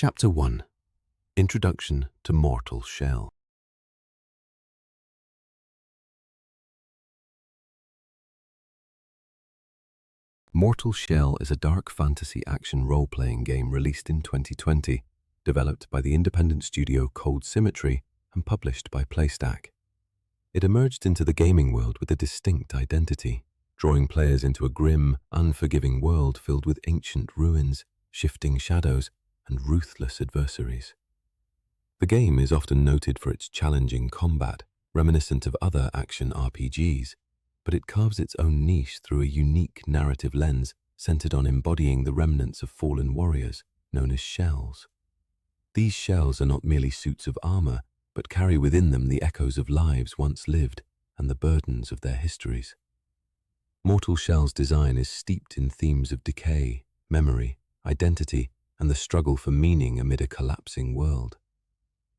Chapter 1. Introduction to Mortal Shell. Mortal Shell is a dark fantasy action role-playing game released in 2020, developed by the independent studio Cold Symmetry and published by PlayStack. It emerged into the gaming world with a distinct identity, drawing players into a grim, unforgiving world filled with ancient ruins, shifting shadows, and ruthless adversaries. The game is often noted for its challenging combat, reminiscent of other action RPGs, but it carves its own niche through a unique narrative lens centered on embodying the remnants of fallen warriors, known as shells. These shells are not merely suits of armor, but carry within them the echoes of lives once lived and the burdens of their histories. Mortal Shell's design is steeped in themes of decay, memory, identity, and the struggle for meaning amid a collapsing world.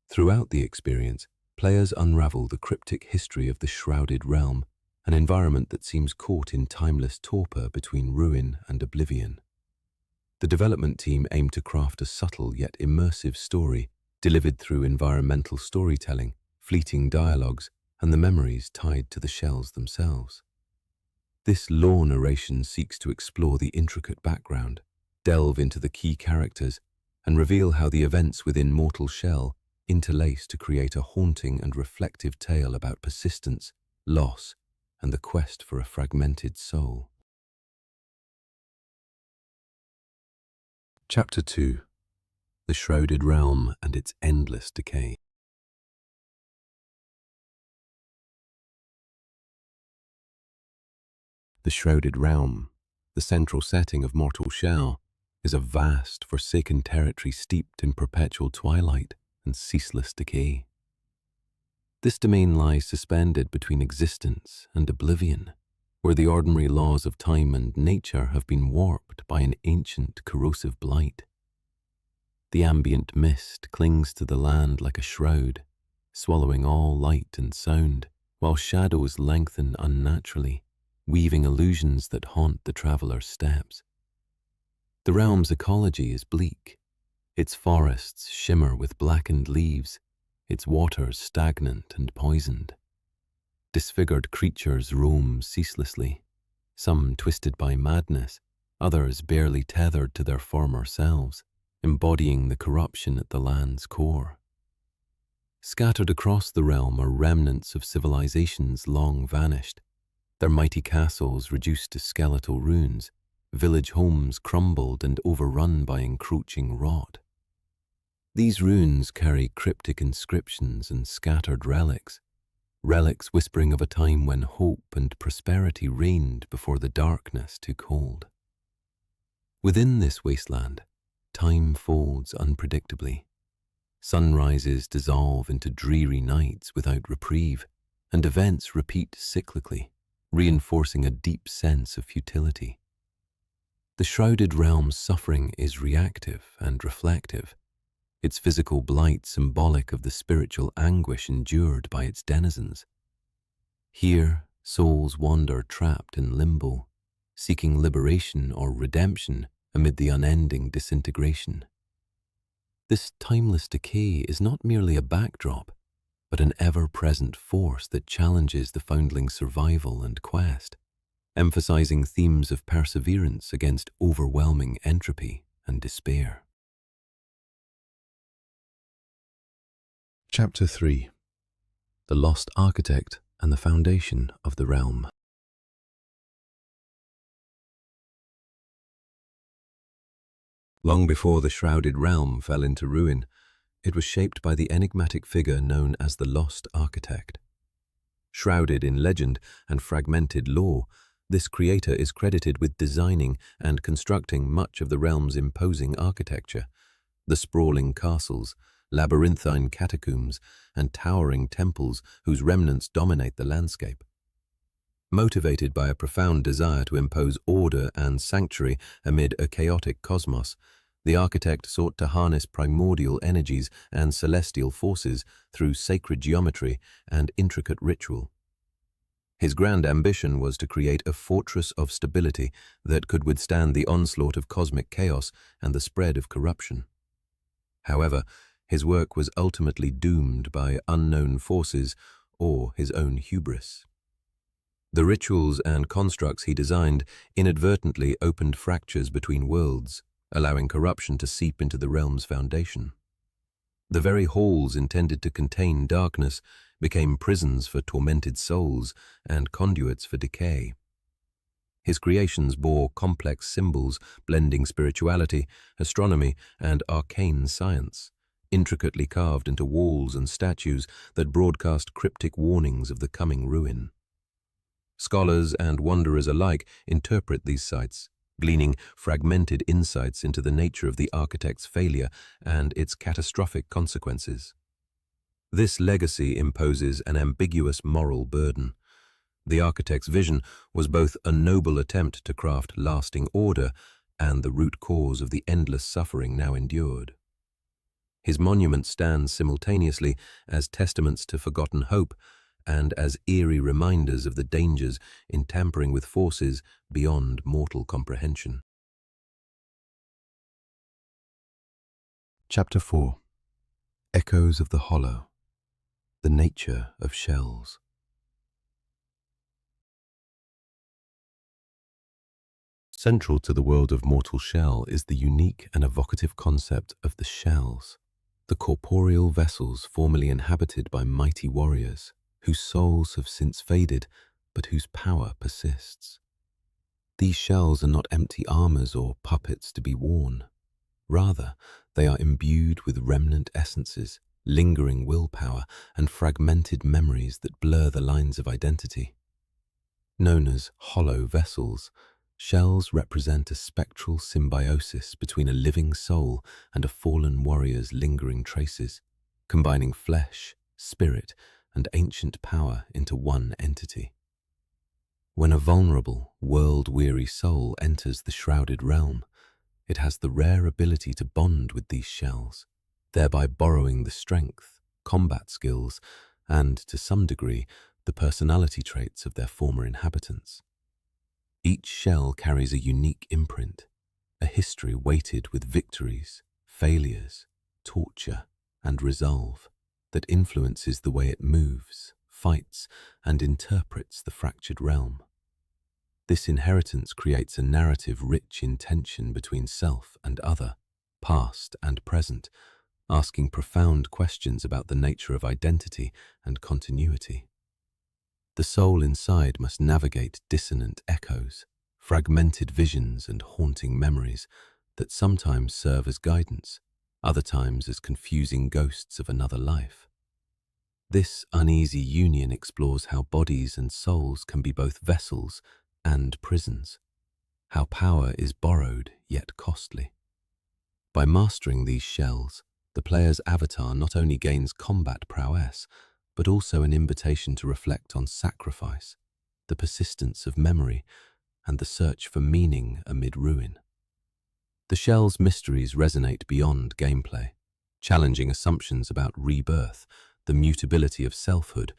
Throughout the experience, players unravel the cryptic history of the Shrouded realm, an environment that seems caught in timeless torpor between ruin and oblivion. The development team aimed to craft a subtle yet immersive story, delivered through environmental storytelling, fleeting dialogues, and the memories tied to the shells themselves. This lore narration seeks to explore the intricate background, delve into the key characters, and reveal how the events within Mortal Shell interlace to create a haunting and reflective tale about persistence, loss, and the quest for a fragmented soul. Chapter 2. The Shrouded Realm and its Endless Decay. The Shrouded Realm, the central setting of Mortal Shell, is a vast, forsaken territory steeped in perpetual twilight and ceaseless decay. This domain lies suspended between existence and oblivion, where the ordinary laws of time and nature have been warped by an ancient corrosive blight. The ambient mist clings to the land like a shroud, swallowing all light and sound, while shadows lengthen unnaturally, weaving illusions that haunt the traveler's steps. The realm's ecology is bleak. Its forests shimmer with blackened leaves, its waters stagnant and poisoned. Disfigured creatures roam ceaselessly, some twisted by madness, others barely tethered to their former selves, embodying the corruption at the land's core. Scattered across the realm are remnants of civilizations long vanished, their mighty castles reduced to skeletal ruins, village homes crumbled and overrun by encroaching rot. These ruins carry cryptic inscriptions and scattered relics whispering of a time when hope and prosperity reigned before the darkness took hold. Within this wasteland, time folds unpredictably. Sunrises dissolve into dreary nights without reprieve, and events repeat cyclically, reinforcing a deep sense of futility. The Shrouded Realm's suffering is reactive and reflective, its physical blight symbolic of the spiritual anguish endured by its denizens. Here, souls wander trapped in limbo, seeking liberation or redemption amid the unending disintegration. This timeless decay is not merely a backdrop, but an ever-present force that challenges the Foundling's survival and quest, emphasizing themes of perseverance against overwhelming entropy and despair. Chapter 3. The Lost Architect and the Foundation of the Realm. Long before the Shrouded Realm fell into ruin, it was shaped by the enigmatic figure known as the Lost Architect. Shrouded in legend and fragmented lore, this creator is credited with designing and constructing much of the realm's imposing architecture, the sprawling castles, labyrinthine catacombs, and towering temples whose remnants dominate the landscape. Motivated by a profound desire to impose order and sanctuary amid a chaotic cosmos, the architect sought to harness primordial energies and celestial forces through sacred geometry and intricate ritual. His grand ambition was to create a fortress of stability that could withstand the onslaught of cosmic chaos and the spread of corruption. However, his work was ultimately doomed by unknown forces or his own hubris. The rituals and constructs he designed inadvertently opened fractures between worlds, allowing corruption to seep into the realm's foundation. The very halls intended to contain darkness became prisons for tormented souls and conduits for decay. His creations bore complex symbols blending spirituality, astronomy, and arcane science, intricately carved into walls and statues that broadcast cryptic warnings of the coming ruin. Scholars and wanderers alike interpret these sites, gleaning fragmented insights into the nature of the architect's failure and its catastrophic consequences. This legacy imposes an ambiguous moral burden. The architect's vision was both a noble attempt to craft lasting order and the root cause of the endless suffering now endured. His monument stands simultaneously as testaments to forgotten hope and as eerie reminders of the dangers in tampering with forces beyond mortal comprehension. Chapter 4. Echoes of the Hollow. The Nature of Shells. Central to the world of Mortal Shell is the unique and evocative concept of the shells, the corporeal vessels formerly inhabited by mighty warriors, whose souls have since faded, but whose power persists. These shells are not empty armors or puppets to be worn. Rather, they are imbued with remnant essences, lingering willpower, and fragmented memories that blur the lines of identity. Known as hollow vessels, shells represent a spectral symbiosis between a living soul and a fallen warrior's lingering traces, combining flesh, spirit, and ancient power into one entity. When a vulnerable, world-weary soul enters the shrouded realm, it has the rare ability to bond with these shells, thereby borrowing the strength, combat skills, and, to some degree, the personality traits of their former inhabitants. Each shell carries a unique imprint, a history weighted with victories, failures, torture, and resolve that influences the way it moves, fights, and interprets the fractured realm. This inheritance creates a narrative rich in tension between self and other, past and present, asking profound questions about the nature of identity and continuity. The soul inside must navigate dissonant echoes, fragmented visions and haunting memories that sometimes serve as guidance, other times as confusing ghosts of another life. This uneasy union explores how bodies and souls can be both vessels and prisons, how power is borrowed yet costly. By mastering these shells, the player's avatar not only gains combat prowess, but also an invitation to reflect on sacrifice, the persistence of memory, and the search for meaning amid ruin. The shell's mysteries resonate beyond gameplay, challenging assumptions about rebirth, the mutability of selfhood,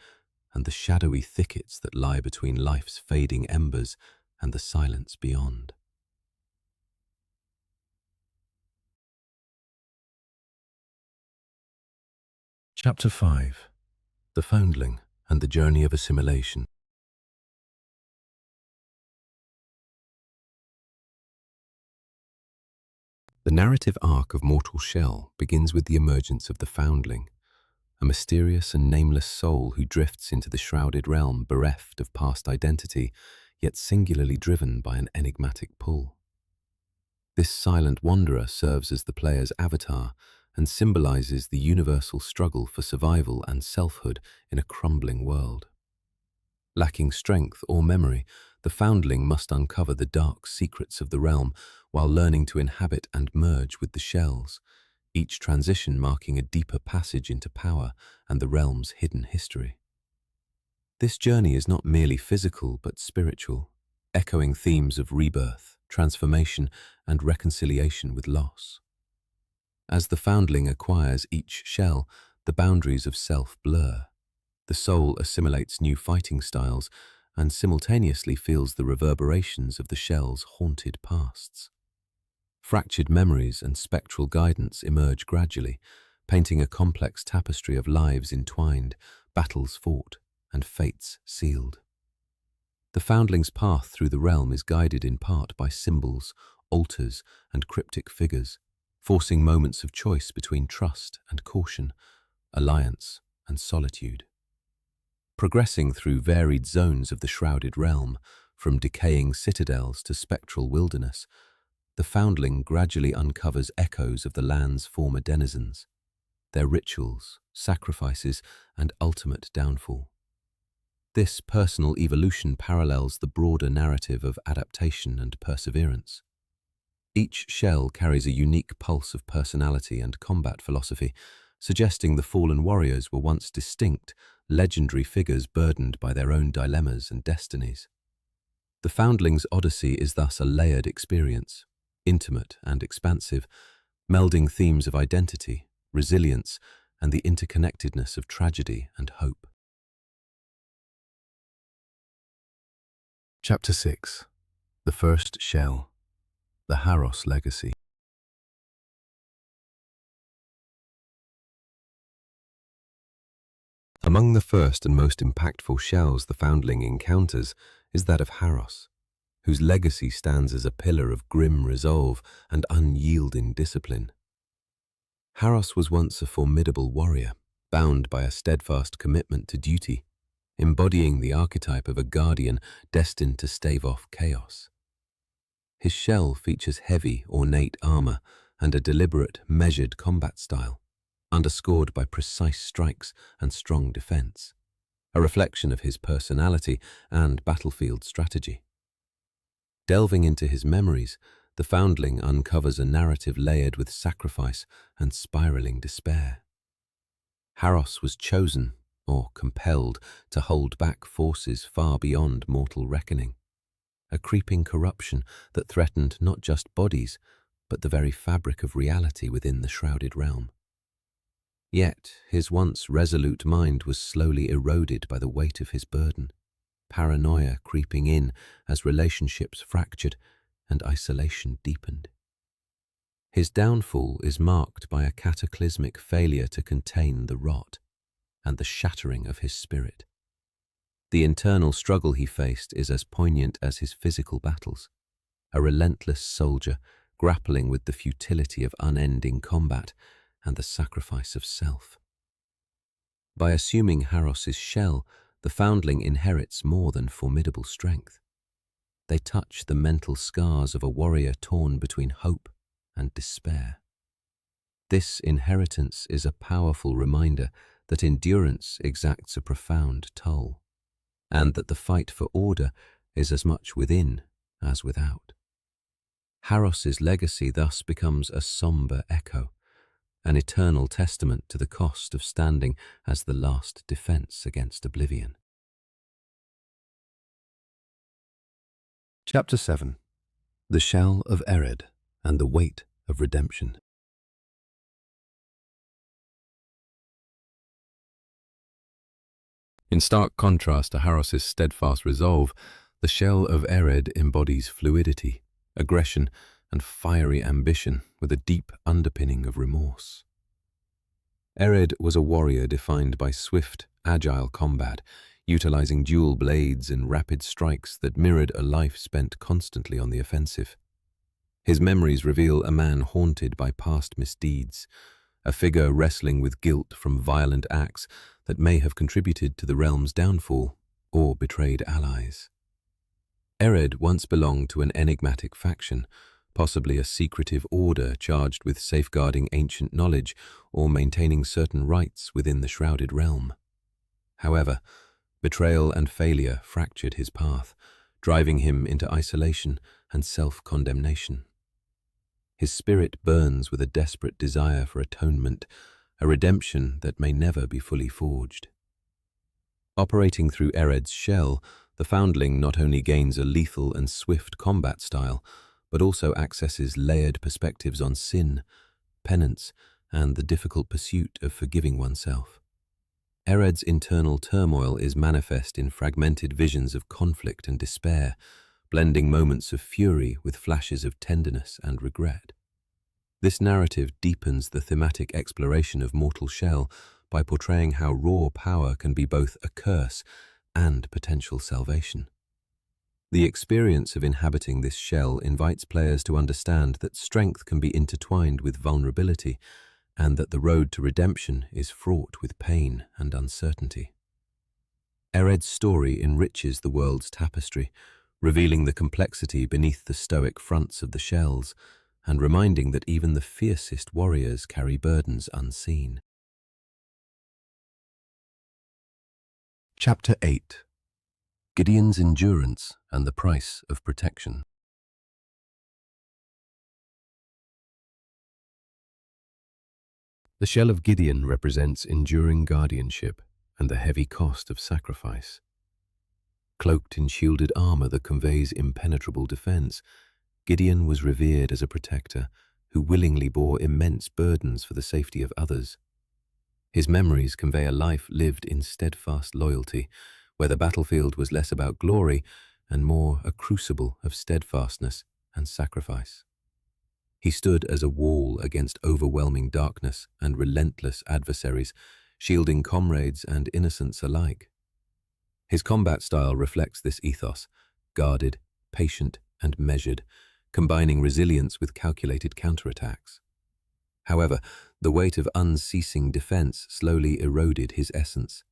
and the shadowy thickets that lie between life's fading embers and the silence beyond. Chapter 5. The Foundling and the Journey of Assimilation. The narrative arc of Mortal Shell begins with the emergence of the Foundling, a mysterious and nameless soul who drifts into the shrouded realm bereft of past identity, yet singularly driven by an enigmatic pull. This silent wanderer serves as the player's avatar and symbolizes the universal struggle for survival and selfhood in a crumbling world. Lacking strength or memory, the Foundling must uncover the dark secrets of the realm while learning to inhabit and merge with the shells, each transition marking a deeper passage into power and the realm's hidden history. This journey is not merely physical but spiritual, echoing themes of rebirth, transformation, and reconciliation with loss. As the Foundling acquires each shell, the boundaries of self blur. The soul assimilates new fighting styles and simultaneously feels the reverberations of the shell's haunted pasts. Fractured memories and spectral guidance emerge gradually, painting a complex tapestry of lives entwined, battles fought, and fates sealed. The Foundling's path through the realm is guided in part by symbols, altars, and cryptic figures, forcing moments of choice between trust and caution, alliance and solitude. Progressing through varied zones of the Shrouded realm, from decaying citadels to spectral wilderness, the Foundling gradually uncovers echoes of the land's former denizens, their rituals, sacrifices, and ultimate downfall. This personal evolution parallels the broader narrative of adaptation and perseverance. Each shell carries a unique pulse of personality and combat philosophy, suggesting the fallen warriors were once distinct, legendary figures burdened by their own dilemmas and destinies. The Foundling's odyssey is thus a layered experience, intimate and expansive, melding themes of identity, resilience, and the interconnectedness of tragedy and hope. Chapter 6. The First Shell. The Harros Legacy. Among the first and most impactful shells the Foundling encounters is that of Harros, whose legacy stands as a pillar of grim resolve and unyielding discipline. Harros was once a formidable warrior, bound by a steadfast commitment to duty, embodying the archetype of a guardian destined to stave off chaos. His shell features heavy, ornate armor and a deliberate, measured combat style, underscored by precise strikes and strong defense, a reflection of his personality and battlefield strategy. Delving into his memories, the Foundling uncovers a narrative layered with sacrifice and spiraling despair. Harros was chosen, or compelled, to hold back forces far beyond mortal reckoning, a creeping corruption that threatened not just bodies, but the very fabric of reality within the Shrouded realm. Yet his once resolute mind was slowly eroded by the weight of his burden, paranoia creeping in as relationships fractured and isolation deepened. His downfall is marked by a cataclysmic failure to contain the rot and the shattering of his spirit. The internal struggle he faced is as poignant as his physical battles, a relentless soldier grappling with the futility of unending combat and the sacrifice of self. By assuming Harros's shell, the Foundling inherits more than formidable strength. They touch the mental scars of a warrior torn between hope and despair. This inheritance is a powerful reminder that endurance exacts a profound toll, and that the fight for order is as much within as without. Harros's legacy thus becomes a somber echo, an eternal testament to the cost of standing as the last defense against oblivion. Chapter 7. The Shell of Ered and the Weight of Redemption. In stark contrast to Harros's steadfast resolve, the shell of Ered embodies fluidity, aggression, and fiery ambition with a deep underpinning of remorse. Ered was a warrior defined by swift, agile combat, utilizing dual blades and rapid strikes that mirrored a life spent constantly on the offensive. His memories reveal a man haunted by past misdeeds, a figure wrestling with guilt from violent acts that may have contributed to the realm's downfall or betrayed allies. Ered once belonged to an enigmatic faction, possibly a secretive order charged with safeguarding ancient knowledge or maintaining certain rites within the Shrouded realm. However, betrayal and failure fractured his path, driving him into isolation and self-condemnation. His spirit burns with a desperate desire for atonement, a redemption that may never be fully forged. Operating through Ered's shell, the Foundling not only gains a lethal and swift combat style, but also accesses layered perspectives on sin, penance, and the difficult pursuit of forgiving oneself. Ered's internal turmoil is manifest in fragmented visions of conflict and despair, blending moments of fury with flashes of tenderness and regret. This narrative deepens the thematic exploration of Mortal Shell by portraying how raw power can be both a curse and potential salvation. The experience of inhabiting this shell invites players to understand that strength can be intertwined with vulnerability, and that the road to redemption is fraught with pain and uncertainty. Ered's story enriches the world's tapestry, revealing the complexity beneath the stoic fronts of the shells, and reminding that even the fiercest warriors carry burdens unseen. Chapter 8: Gideon's Endurance and the Price of Protection. The shell of Gideon represents enduring guardianship and the heavy cost of sacrifice. Cloaked in shielded armor that conveys impenetrable defense, Gideon was revered as a protector who willingly bore immense burdens for the safety of others. His memories convey a life lived in steadfast loyalty, where the battlefield was less about glory and more a crucible of steadfastness and sacrifice. He stood as a wall against overwhelming darkness and relentless adversaries, shielding comrades and innocents alike. His combat style reflects this ethos, guarded, patient, and measured, combining resilience with calculated counterattacks. However, the weight of unceasing defense slowly eroded his essence.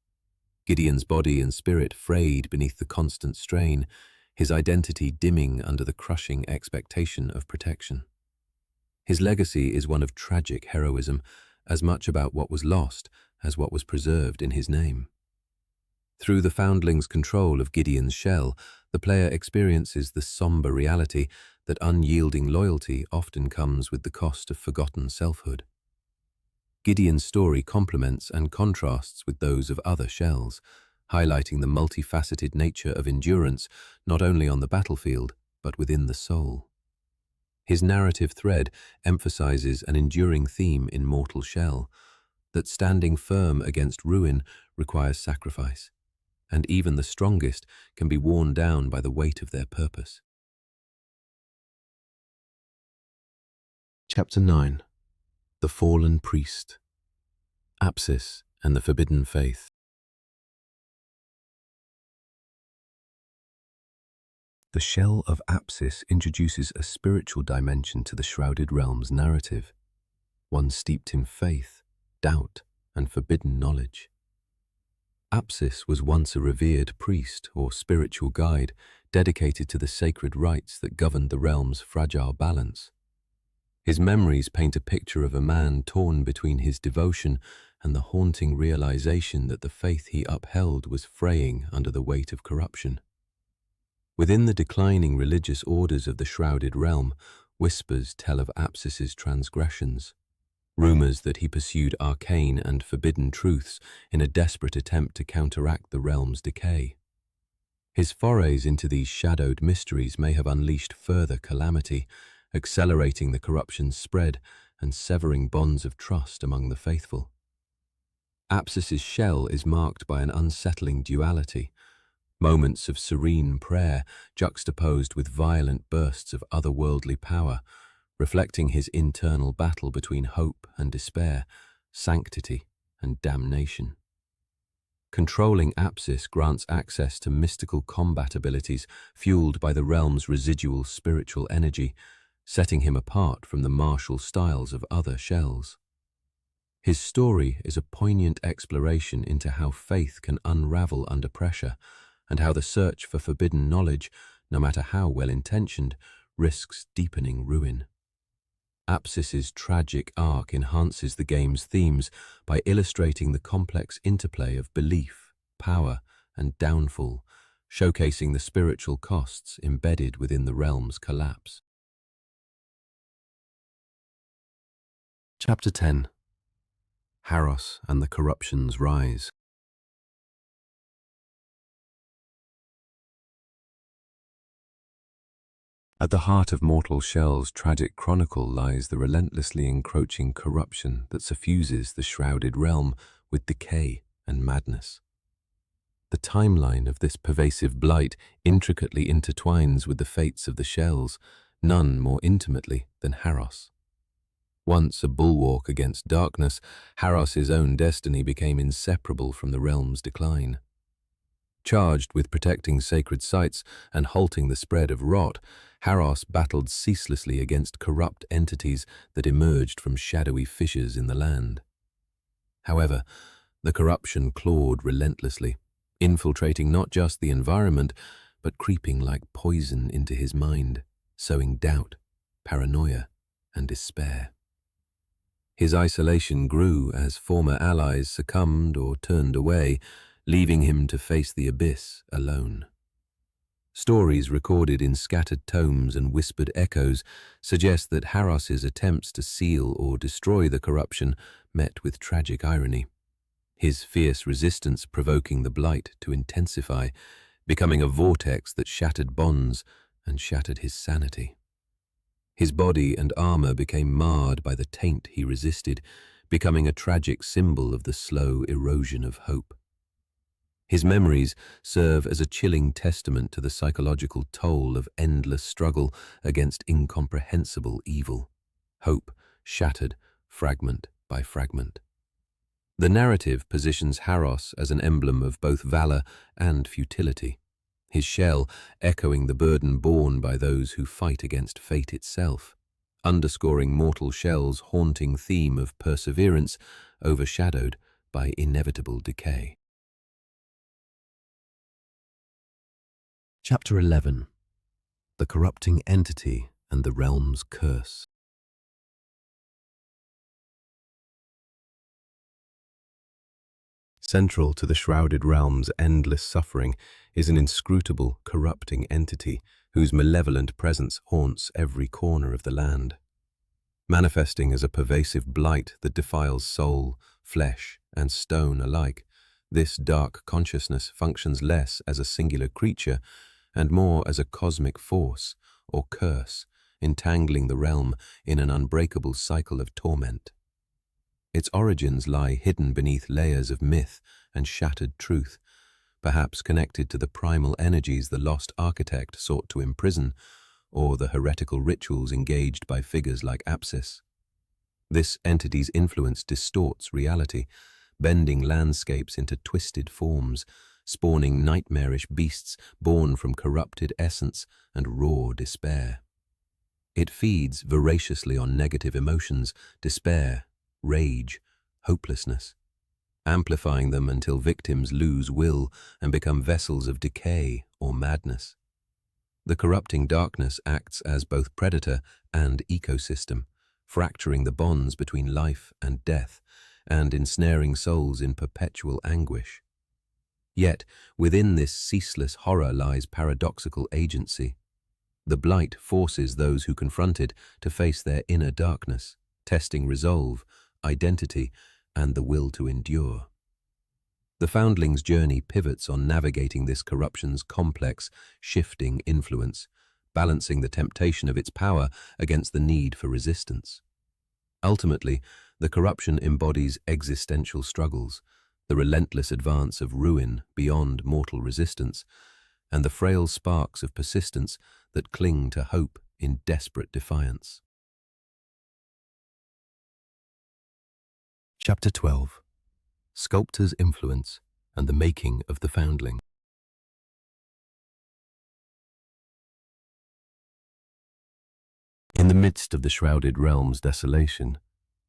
Gideon's body and spirit frayed beneath the constant strain, his identity dimming under the crushing expectation of protection. His legacy is one of tragic heroism, as much about what was lost as what was preserved in his name. Through the Foundling's control of Gideon's shell, the player experiences the somber reality that unyielding loyalty often comes with the cost of forgotten selfhood. Gideon's story complements and contrasts with those of other shells, highlighting the multifaceted nature of endurance not only on the battlefield, but within the soul. His narrative thread emphasizes an enduring theme in Mortal Shell, that standing firm against ruin requires sacrifice, and even the strongest can be worn down by the weight of their purpose. Chapter 9: The Fallen Priest, Apsis and the Forbidden Faith. The shell of Apsis introduces a spiritual dimension to the Shrouded Realm's narrative, one steeped in faith, doubt, and forbidden knowledge. Apsis was once a revered priest or spiritual guide dedicated to the sacred rites that governed the realm's fragile balance. His memories paint a picture of a man torn between his devotion and the haunting realization that the faith he upheld was fraying under the weight of corruption. Within the declining religious orders of the Shrouded Realm, whispers tell of Apsis's transgressions, rumors that he pursued arcane and forbidden truths in a desperate attempt to counteract the realm's decay. His forays into these shadowed mysteries may have unleashed further calamity, accelerating the corruption's spread and severing bonds of trust among the faithful. Apsis's shell is marked by an unsettling duality, moments of serene prayer juxtaposed with violent bursts of otherworldly power, reflecting his internal battle between hope and despair, sanctity and damnation. Controlling Apsis grants access to mystical combat abilities fueled by the realm's residual spiritual energy, setting him apart from the martial styles of other shells. His story is a poignant exploration into how faith can unravel under pressure, and how the search for forbidden knowledge, no matter how well-intentioned, risks deepening ruin. Apsis's tragic arc enhances the game's themes by illustrating the complex interplay of belief, power, and downfall, showcasing the spiritual costs embedded within the realm's collapse. Chapter 10: Harros and the Corruption's Rise. At the heart of Mortal Shell's tragic chronicle lies the relentlessly encroaching corruption that suffuses the Shrouded Realm with decay and madness. The timeline of this pervasive blight intricately intertwines with the fates of the shells, none more intimately than Harros. Once a bulwark against darkness, Harros's own destiny became inseparable from the realm's decline. Charged with protecting sacred sites and halting the spread of rot, Harros battled ceaselessly against corrupt entities that emerged from shadowy fissures in the land. However, the corruption clawed relentlessly, infiltrating not just the environment, but creeping like poison into his mind, sowing doubt, paranoia, and despair. His isolation grew as former allies succumbed or turned away, leaving him to face the abyss alone. Stories recorded in scattered tomes and whispered echoes suggest that Harros's attempts to seal or destroy the corruption met with tragic irony, his fierce resistance provoking the blight to intensify, becoming a vortex that shattered bonds and shattered his sanity. His body and armor became marred by the taint he resisted, becoming a tragic symbol of the slow erosion of hope. His memories serve as a chilling testament to the psychological toll of endless struggle against incomprehensible evil, hope shattered fragment by fragment. The narrative positions Harros as an emblem of both valor and futility, his shell echoing the burden borne by those who fight against fate itself, underscoring mortal shell's haunting theme of perseverance overshadowed by inevitable decay. Chapter 11. The Corrupting Entity and the Realm's Curse. Central to the Shrouded Realm's endless suffering is an inscrutable, corrupting entity whose malevolent presence haunts every corner of the land. Manifesting as a pervasive blight that defiles soul, flesh, and stone alike, this dark consciousness functions less as a singular creature and more as a cosmic force or curse, entangling the realm in an unbreakable cycle of torment. Its origins lie hidden beneath layers of myth and shattered truth, perhaps connected to the primal energies the lost architect sought to imprison, or the heretical rituals engaged by figures like Apsis. This entity's influence distorts reality, bending landscapes into twisted forms, spawning nightmarish beasts born from corrupted essence and raw despair. It feeds voraciously on negative emotions, despair, rage, hopelessness, amplifying them until victims lose will and become vessels of decay or madness. The corrupting darkness acts as both predator and ecosystem, fracturing the bonds between life and death and ensnaring souls in perpetual anguish. Yet, within this ceaseless horror lies paradoxical agency. The blight forces those who confront it to face their inner darkness, testing resolve, identity, and the will to endure. The Foundling's journey pivots on navigating this corruption's complex, shifting influence, balancing the temptation of its power against the need for resistance. Ultimately, the corruption embodies existential struggles, the relentless advance of ruin beyond mortal resistance, and the frail sparks of persistence that cling to hope in desperate defiance. Chapter 12. Sculptor's Influence and the Making of the Foundling. In the midst of the Shrouded Realm's desolation,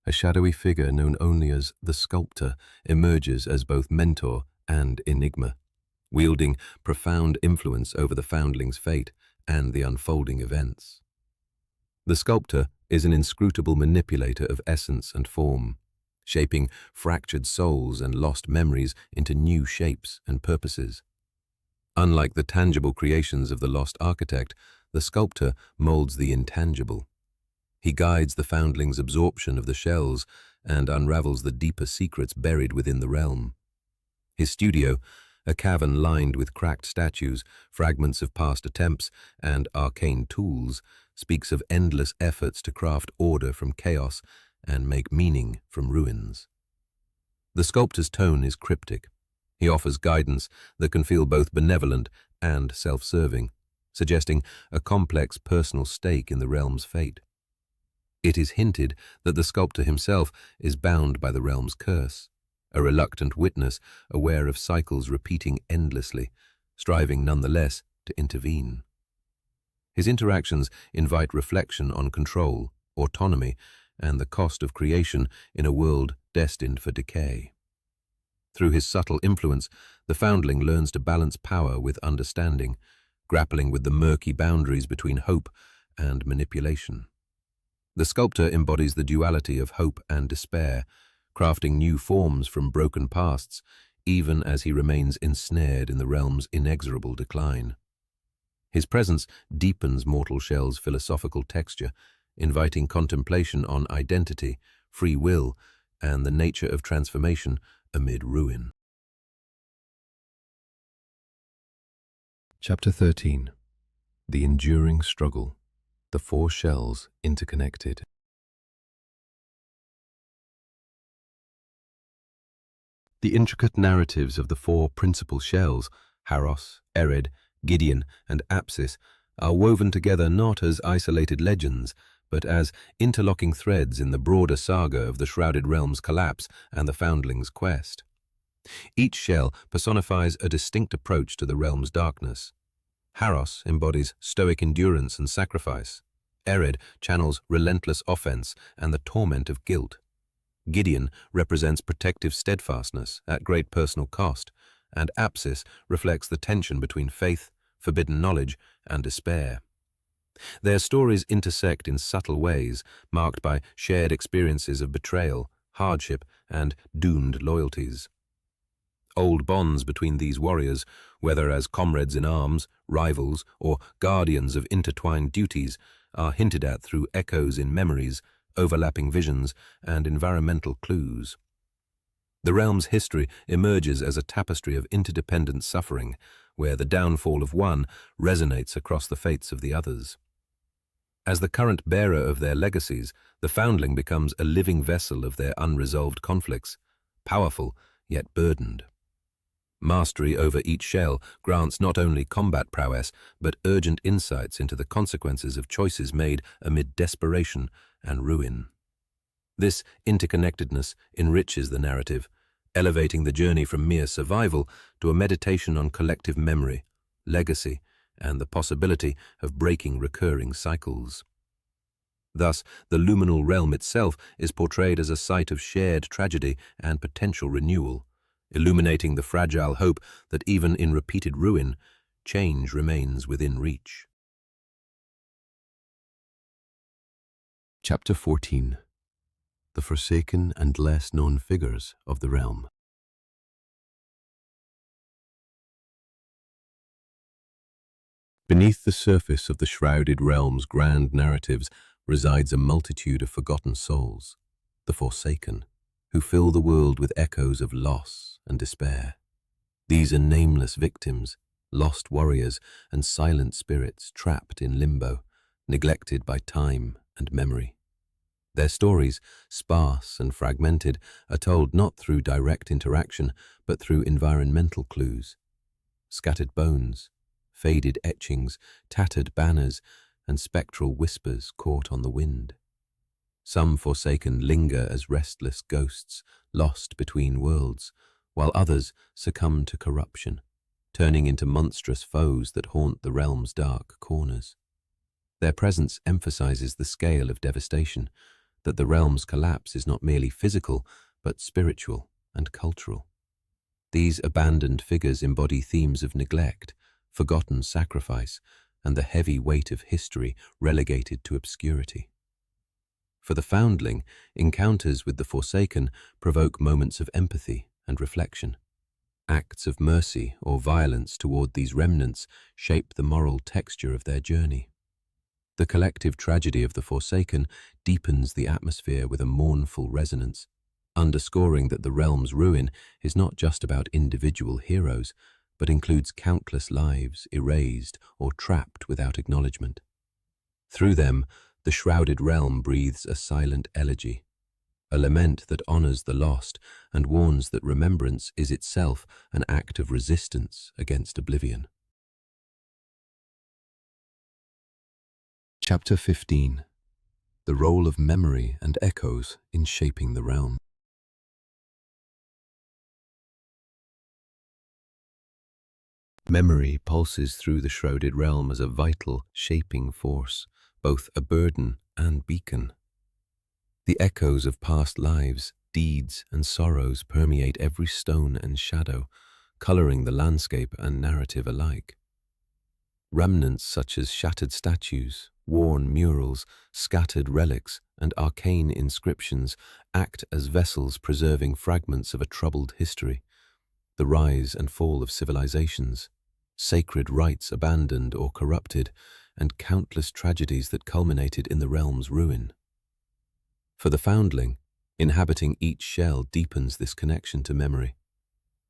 a shadowy figure known only as the Sculptor emerges as both mentor and enigma, wielding profound influence over the Foundling's fate and the unfolding events. The Sculptor is an inscrutable manipulator of essence and form, shaping fractured souls and lost memories into new shapes and purposes. Unlike the tangible creations of the lost architect, the Sculptor molds the intangible. He guides the Foundling's absorption of the shells and unravels the deeper secrets buried within the realm. His studio, a cavern lined with cracked statues, fragments of past attempts, and arcane tools, speaks of endless efforts to craft order from chaos and make meaning from ruins. The Sculptor's tone is cryptic. He offers guidance that can feel both benevolent and self-serving, suggesting a complex personal stake in the realm's fate. It is hinted that the sculptor himself is bound by the realm's curse, a reluctant witness aware of cycles repeating endlessly, striving nonetheless to intervene. His interactions invite reflection on control, autonomy, and the cost of creation in a world destined for decay. Through his subtle influence, the Foundling learns to balance power with understanding, grappling with the murky boundaries between hope and manipulation. The sculptor embodies the duality of hope and despair, crafting new forms from broken pasts, even as he remains ensnared in the realm's inexorable decline. His presence deepens Mortal Shell's philosophical texture, inviting contemplation on identity, free will, and the nature of transformation amid ruin. Chapter 13. The Enduring Struggle. The Four Shells Interconnected. The intricate narratives of the four principal shells, Harros, Ered, Gideon, and Apsis, are woven together not as isolated legends, but as interlocking threads in the broader saga of the Shrouded Realm's collapse and the Foundling's quest. Each shell personifies a distinct approach to the realm's darkness. Harros embodies stoic endurance and sacrifice. Ered channels relentless offense and the torment of guilt. Gideon represents protective steadfastness at great personal cost, and Apsis reflects the tension between faith, forbidden knowledge, and despair. Their stories intersect in subtle ways, marked by shared experiences of betrayal, hardship, and doomed loyalties. Old bonds between these warriors, whether as comrades in arms, rivals, or guardians of intertwined duties, are hinted at through echoes in memories, overlapping visions, and environmental clues. The realm's history emerges as a tapestry of interdependent suffering, where the downfall of one resonates across the fates of the others. As the current bearer of their legacies, the Foundling becomes a living vessel of their unresolved conflicts, powerful yet burdened. Mastery over each shell grants not only combat prowess, but urgent insights into the consequences of choices made amid desperation and ruin. This interconnectedness enriches the narrative, elevating the journey from mere survival to a meditation on collective memory, legacy, and the possibility of breaking recurring cycles. Thus, the luminal realm itself is portrayed as a site of shared tragedy and potential renewal, illuminating the fragile hope that even in repeated ruin, change remains within reach. Chapter 14. The Forsaken and Less Known Figures of the Realm. Beneath the surface of the Shrouded Realm's grand narratives resides a multitude of forgotten souls, the Forsaken, who fill the world with echoes of loss and despair. These are nameless victims, lost warriors, and silent spirits trapped in limbo, neglected by time and memory. Their stories, sparse and fragmented, are told not through direct interaction, but through environmental clues. Scattered bones, faded etchings, tattered banners, and spectral whispers caught on the wind. Some Forsaken linger as restless ghosts, lost between worlds, while others succumb to corruption, turning into monstrous foes that haunt the realm's dark corners. Their presence emphasizes the scale of devastation, that the realm's collapse is not merely physical, but spiritual and cultural. These abandoned figures embody themes of neglect, forgotten sacrifice, and the heavy weight of history relegated to obscurity. For the Foundling, encounters with the Forsaken provoke moments of empathy and reflection. Acts of mercy or violence toward these remnants shape the moral texture of their journey. The collective tragedy of the Forsaken deepens the atmosphere with a mournful resonance, underscoring that the realm's ruin is not just about individual heroes, but includes countless lives erased or trapped without acknowledgement. Through them, the Shrouded Realm breathes a silent elegy, a lament that honors the lost and warns that remembrance is itself an act of resistance against oblivion. Chapter 15. the role of memory and echoes in shaping the realm. Memory pulses through the shrouded realm as a vital, shaping force, both a burden and beacon. The echoes of past lives, deeds, and sorrows permeate every stone and shadow, coloring the landscape and narrative alike. Remnants such as shattered statues, worn murals, scattered relics, and arcane inscriptions act as vessels preserving fragments of a troubled history, the rise and fall of civilizations, sacred rites abandoned or corrupted, and countless tragedies that culminated in the realm's ruin. For the Foundling, inhabiting each shell deepens this connection to memory.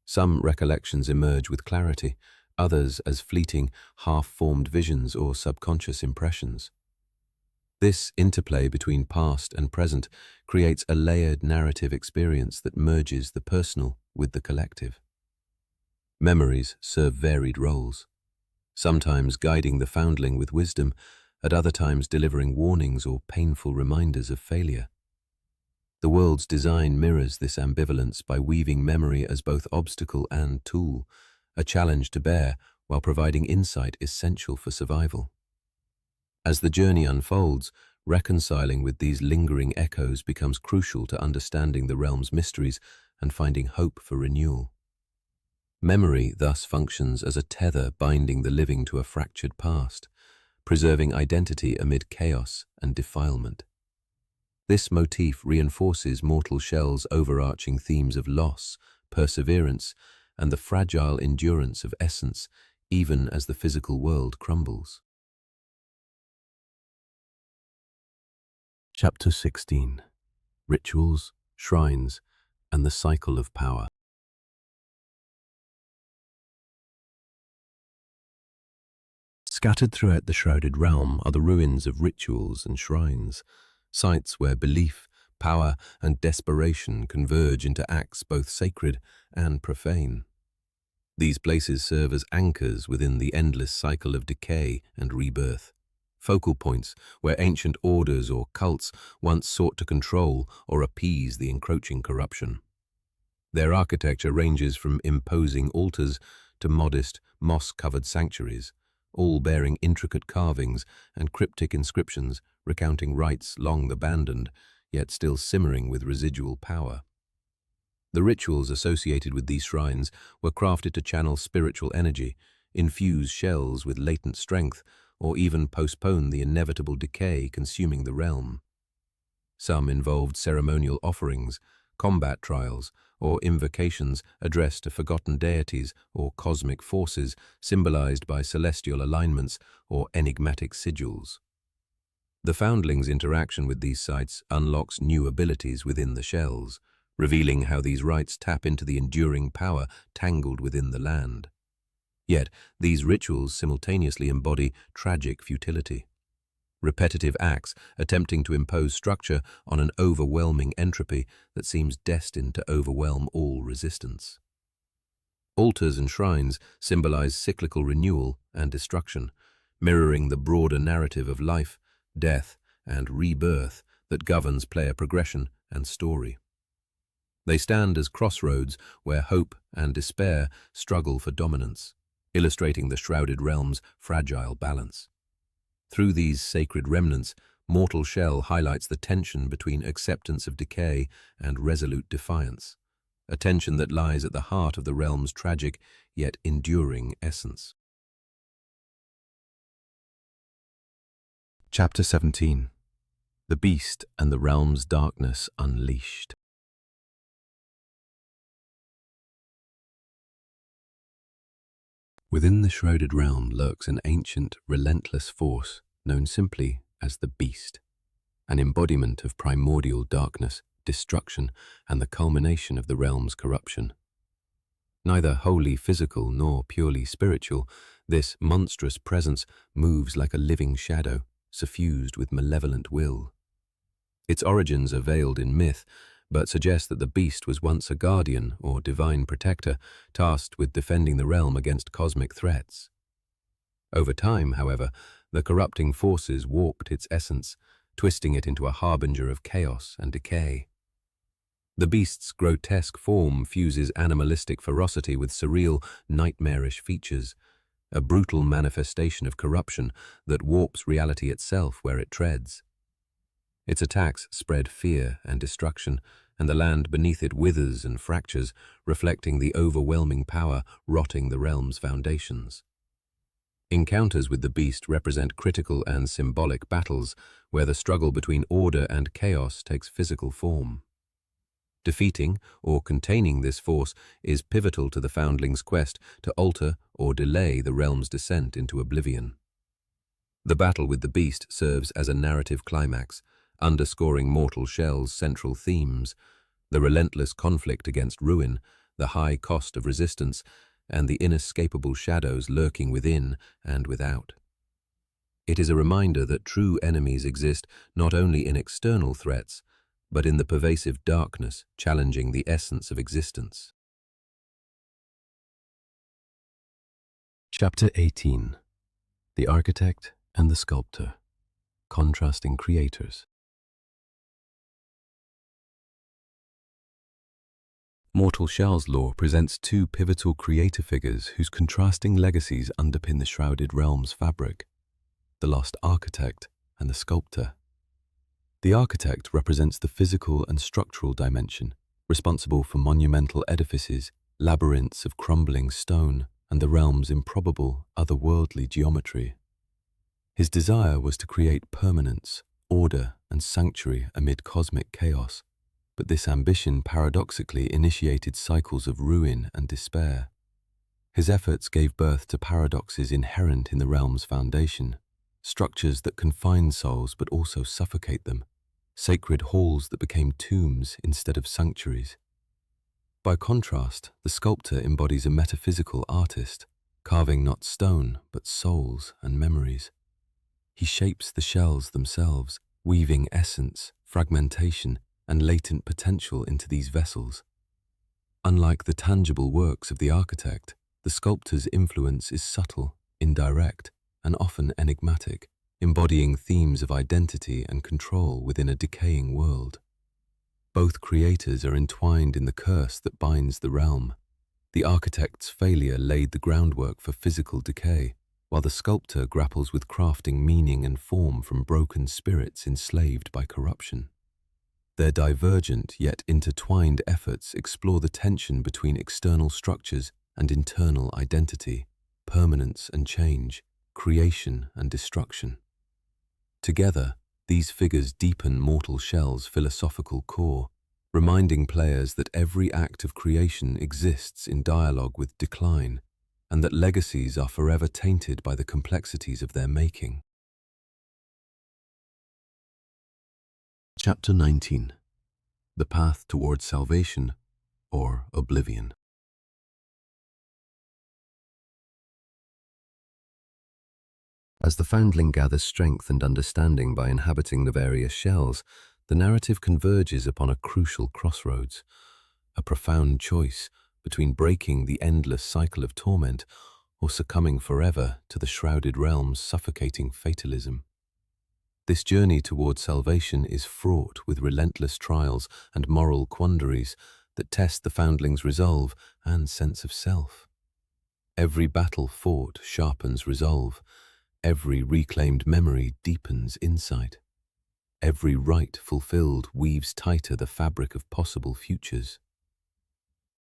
Some recollections emerge with clarity, others as fleeting, half-formed visions or subconscious impressions. This interplay between past and present creates a layered narrative experience that merges the personal with the collective. Memories serve varied roles, sometimes guiding the Foundling with wisdom, at other times delivering warnings or painful reminders of failure. The world's design mirrors this ambivalence by weaving memory as both obstacle and tool, a challenge to bear while providing insight essential for survival. As the journey unfolds, reconciling with these lingering echoes becomes crucial to understanding the realm's mysteries and finding hope for renewal. Memory thus functions as a tether binding the living to a fractured past, preserving identity amid chaos and defilement. This motif reinforces mortal shell's overarching themes of loss, perseverance, and the fragile endurance of essence, even as the physical world crumbles. Chapter 16. Rituals, Shrines, and the Cycle of Power. Scattered throughout the shrouded realm are the ruins of rituals and shrines, sites where belief, power, and desperation converge into acts both sacred and profane. These places serve as anchors within the endless cycle of decay and rebirth, focal points where ancient orders or cults once sought to control or appease the encroaching corruption. Their architecture ranges from imposing altars to modest, moss-covered sanctuaries, all bearing intricate carvings and cryptic inscriptions recounting rites long abandoned, yet still simmering with residual power. The rituals associated with these shrines were crafted to channel spiritual energy, infuse shells with latent strength, or even postpone the inevitable decay consuming the realm. Some involved ceremonial offerings, combat trials, or invocations addressed to forgotten deities or cosmic forces symbolized by celestial alignments or enigmatic sigils. The Foundling's interaction with these sites unlocks new abilities within the shells, revealing how these rites tap into the enduring power tangled within the land. Yet, these rituals simultaneously embody tragic futility. Repetitive acts attempting to impose structure on an overwhelming entropy that seems destined to overwhelm all resistance. Altars and shrines symbolize cyclical renewal and destruction, mirroring the broader narrative of life, death, and rebirth that governs player progression and story. They stand as crossroads where hope and despair struggle for dominance, illustrating the shrouded realm's fragile balance. Through these sacred remnants, Mortal Shell highlights the tension between acceptance of decay and resolute defiance, a tension that lies at the heart of the realm's tragic yet enduring essence. Chapter 17. The Beast and the Realm's Darkness Unleashed. Within the shrouded realm lurks an ancient, relentless force known simply as the Beast, an embodiment of primordial darkness, destruction, and the culmination of the realm's corruption. Neither wholly physical nor purely spiritual, this monstrous presence moves like a living shadow, suffused with malevolent will. Its origins are veiled in myth, but suggest that the beast was once a guardian or divine protector, tasked with defending the realm against cosmic threats. Over time, however, the corrupting forces warped its essence, twisting it into a harbinger of chaos and decay. The beast's grotesque form fuses animalistic ferocity with surreal, nightmarish features, a brutal manifestation of corruption that warps reality itself where it treads. Its attacks spread fear and destruction, and the land beneath it withers and fractures, reflecting the overwhelming power rotting the realm's foundations. Encounters with the beast represent critical and symbolic battles, where the struggle between order and chaos takes physical form. Defeating or containing this force is pivotal to the Foundling's quest to alter or delay the realm's descent into oblivion. The battle with the beast serves as a narrative climax, underscoring Mortal Shell's central themes: the relentless conflict against ruin, the high cost of resistance, and the inescapable shadows lurking within and without. It is a reminder that true enemies exist not only in external threats, but in the pervasive darkness challenging the essence of existence. Chapter 18. The Architect and the Sculptor. Contrasting Creators. Mortal Shell's lore presents two pivotal creator figures whose contrasting legacies underpin the Shrouded realm's fabric: the lost Architect and the Sculptor. The Architect represents the physical and structural dimension, responsible for monumental edifices, labyrinths of crumbling stone, and the realm's improbable, otherworldly geometry. His desire was to create permanence, order, and sanctuary amid cosmic chaos, but this ambition paradoxically initiated cycles of ruin and despair. His efforts gave birth to paradoxes inherent in the realm's foundation, structures that confine souls but also suffocate them, sacred halls that became tombs instead of sanctuaries. By contrast, the Sculptor embodies a metaphysical artist, carving not stone but souls and memories. He shapes the shells themselves, weaving essence, fragmentation, and latent potential into these vessels. Unlike the tangible works of the Architect, the Sculptor's influence is subtle, indirect, and often enigmatic, embodying themes of identity and control within a decaying world. Both creators are entwined in the curse that binds the realm. The Architect's failure laid the groundwork for physical decay, while the Sculptor grapples with crafting meaning and form from broken spirits enslaved by corruption. Their divergent yet intertwined efforts explore the tension between external structures and internal identity, permanence and change, creation and destruction. Together, these figures deepen Mortal Shell's philosophical core, reminding players that every act of creation exists in dialogue with decline, and that legacies are forever tainted by the complexities of their making. Chapter 19. The Path Towards Salvation or Oblivion. As the Foundling gathers strength and understanding by inhabiting the various shells, the narrative converges upon a crucial crossroads, a profound choice between breaking the endless cycle of torment or succumbing forever to the Shrouded realm's suffocating fatalism. This journey towards salvation is fraught with relentless trials and moral quandaries that test the Foundling's resolve and sense of self. Every battle fought sharpens resolve. Every reclaimed memory deepens insight. Every rite fulfilled weaves tighter the fabric of possible futures.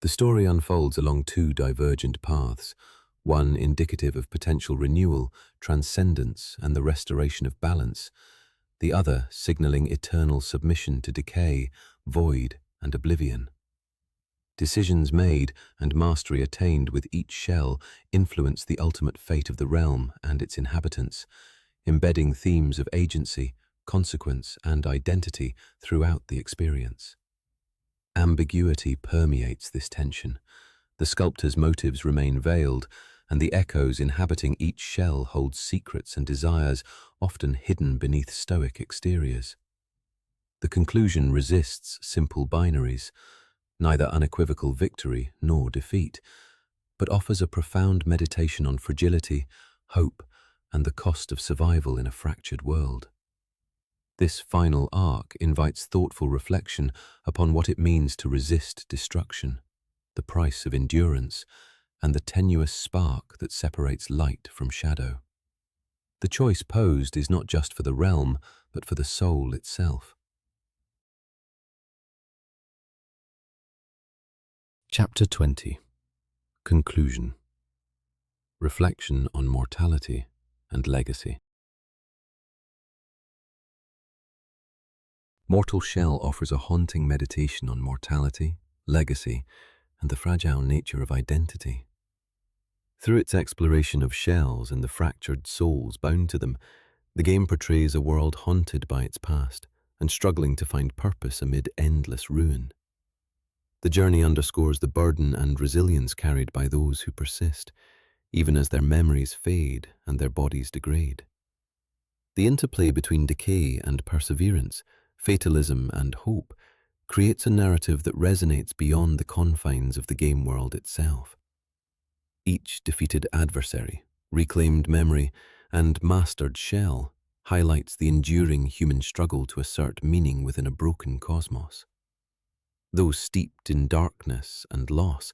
The story unfolds along two divergent paths, one indicative of potential renewal, transcendence, and the restoration of balance, the other signaling eternal submission to decay, void, and oblivion. Decisions made and mastery attained with each shell influence the ultimate fate of the realm and its inhabitants, embedding themes of agency, consequence, and identity throughout the experience. Ambiguity permeates this tension. The Sculptor's motives remain veiled, and the echoes inhabiting each shell hold secrets and desires often hidden beneath stoic exteriors. The conclusion resists simple binaries, neither unequivocal victory nor defeat, but offers a profound meditation on fragility, hope, and the cost of survival in a fractured world. This final arc invites thoughtful reflection upon what it means to resist destruction, the price of endurance, and the tenuous spark that separates light from shadow. The choice posed is not just for the realm, but for the soul itself. Chapter 20. Conclusion. Reflection on mortality and legacy. Mortal Shell offers a haunting meditation on mortality, legacy, and the fragile nature of identity. Through its exploration of shells and the fractured souls bound to them, the game portrays a world haunted by its past and struggling to find purpose amid endless ruin. The journey underscores the burden and resilience carried by those who persist, even as their memories fade and their bodies degrade. The interplay between decay and perseverance, fatalism and hope, creates a narrative that resonates beyond the confines of the game world itself. Each defeated adversary, reclaimed memory, and mastered shell highlights the enduring human struggle to assert meaning within a broken cosmos. Though steeped in darkness and loss,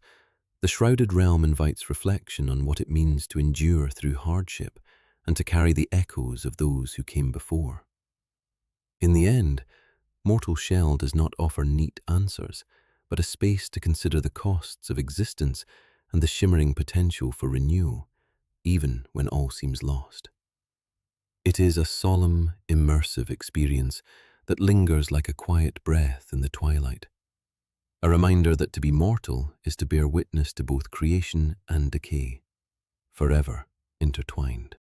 the Shrouded realm invites reflection on what it means to endure through hardship and to carry the echoes of those who came before. In the end, Mortal Shell does not offer neat answers, but a space to consider the costs of existence and the shimmering potential for renewal, even when all seems lost. It is a solemn, immersive experience that lingers like a quiet breath in the twilight, a reminder that to be mortal is to bear witness to both creation and decay, forever intertwined.